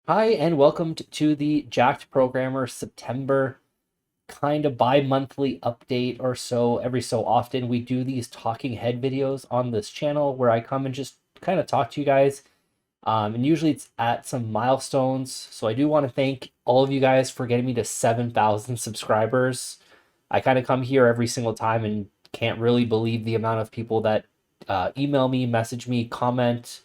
Hi, and welcome to the Jacked Programmer September kind of bi-monthly update or so. Every so often, we do these talking head videos on this channel where I come and just kind of talk to you guys. And usually it's at some milestones. So I do want to thank all of you guys for getting me to 7,000 subscribers. I kind of come here every single time and can't really believe the amount of people that email me, message me, comment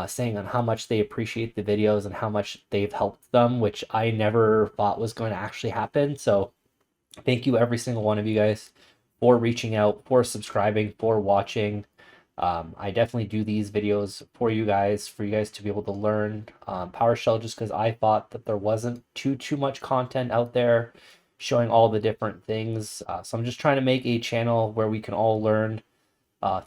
saying on how much they appreciate the videos and how much they've helped them, which I never thought was going to actually happen. So thank you, every single one of you guys, for reaching out, for subscribing, for watching. I definitely do these videos for you guys to be able to learn PowerShell, just because I thought that there wasn't too much content out there showing all the different things. So I'm just trying to make a channel where we can all learn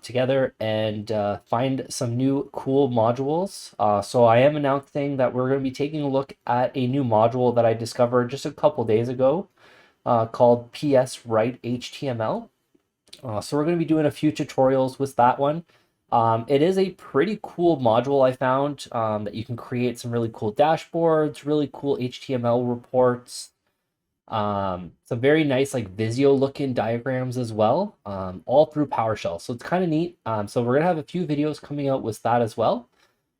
together and find some new cool modules. So I am announcing that we're going to be taking a look at a new module that I discovered just a couple days ago called PS Write HTML. So we're going to be doing a few tutorials with that one. It is a pretty cool module I found that you can create some really cool dashboards, really cool HTML reports, some very nice like Visio looking diagrams as well, all through PowerShell. So it's kind of neat. So we're gonna have a few videos coming out with that as well.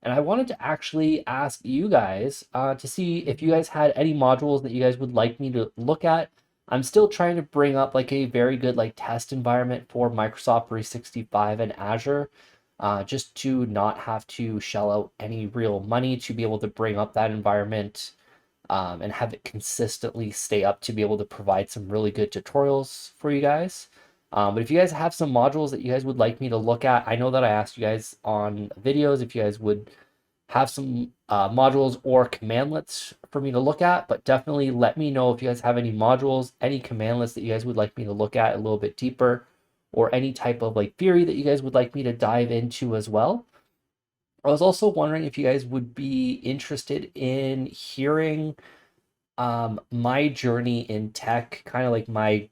And I wanted to actually ask you guys to see if you guys had any modules that you guys would like me to look at. I'm still trying to bring up like a very good like test environment for Microsoft 365 and Azure, just to not have to shell out any real money to be able to bring up that environment and have it consistently stay up to be able to provide some really good tutorials for you guys. But if you guys have some modules that you guys would like me to look at, I know that I asked you guys on videos if you guys would have some modules or commandlets for me to look at, but definitely let me know if you guys have any modules, any commandlets that you guys would like me to look at a little bit deeper, or any type of like theory that you guys would like me to dive into as well. I was also wondering if you guys would be interested in hearing my journey in tech, kind of like my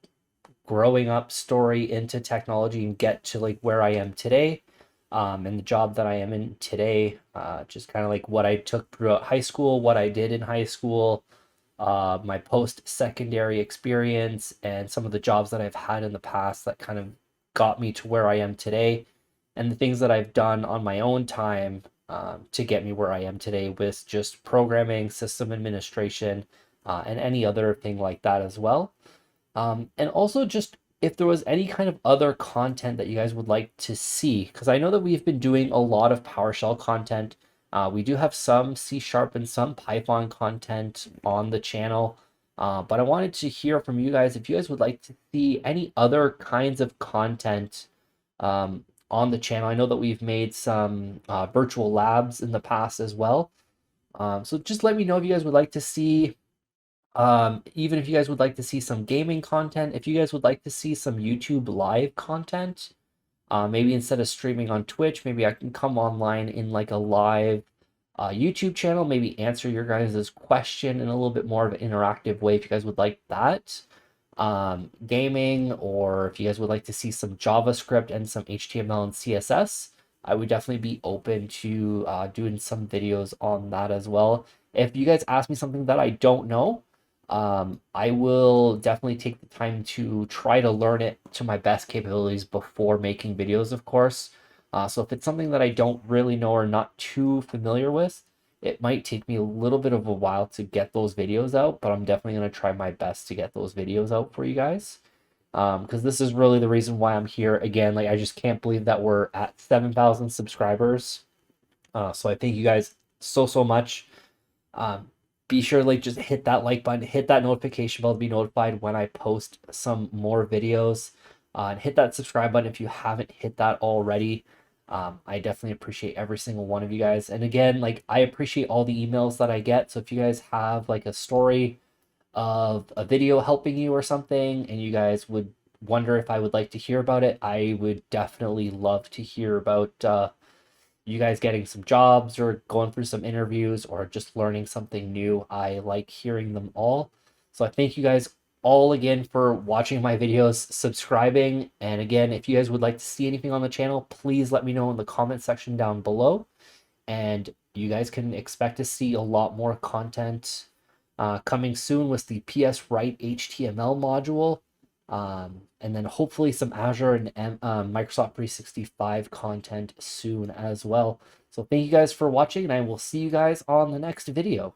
growing up story into technology and get to like where I am today, and the job that I am in today. Just kind of like what I took throughout high school, what I did in high school, my post-secondary experience, and some of the jobs that I've had in the past that kind of got me to where I am today, and the things that I've done on my own time to get me where I am today with just programming, system administration, and any other thing like that as well. And also just if there was any kind of other content that you guys would like to see, because I know that we've been doing a lot of PowerShell content. We do have some C Sharp and some Python content on the channel. But I wanted to hear from you guys if you guys would like to see any other kinds of content on the channel. I know that we've made some virtual labs in the past as well. So just let me know if you guys would like to see even if you guys would like to see some gaming content, if you guys would like to see some YouTube live content, maybe instead of streaming on Twitch, maybe I can come online in like a live YouTube channel, maybe answer your guys' question in a little bit more of an interactive way if you guys would like that. Gaming, or if you guys would like to see some JavaScript and some HTML and CSS, I would definitely be open to doing some videos on that as well. If you guys ask me something that I don't know, I will definitely take the time to try to learn it to my best capabilities before making videos, of course. So if it's something that I don't really know or not too familiar with, it might take me a little bit of a while to get those videos out, but I'm definitely going to try my best to get those videos out for you guys. Because this is really the reason why I'm here again. Like, I just can't believe that we're at 7,000 subscribers. So I thank you guys so much. Um, be sure to like just hit that like button, hit that notification bell to be notified when I post some more videos, and hit that subscribe button if you haven't hit that already. I definitely appreciate every single one of you guys. And again, like I appreciate all the emails that I get. So if you guys have like a story of a video helping you or something, and you guys would wonder if I would like to hear about it, I would definitely love to hear about you guys getting some jobs or going through some interviews or just learning something new. I like hearing them all. So I thank you guys all again for watching my videos, subscribing. And again, if you guys would like to see anything on the channel, please let me know in the comment section down below. And You guys can expect to see a lot more content coming soon with the PS Write HTML module. And then hopefully some Azure and Microsoft 365 content soon as well. So thank you guys for watching, and I will see you guys on the next video.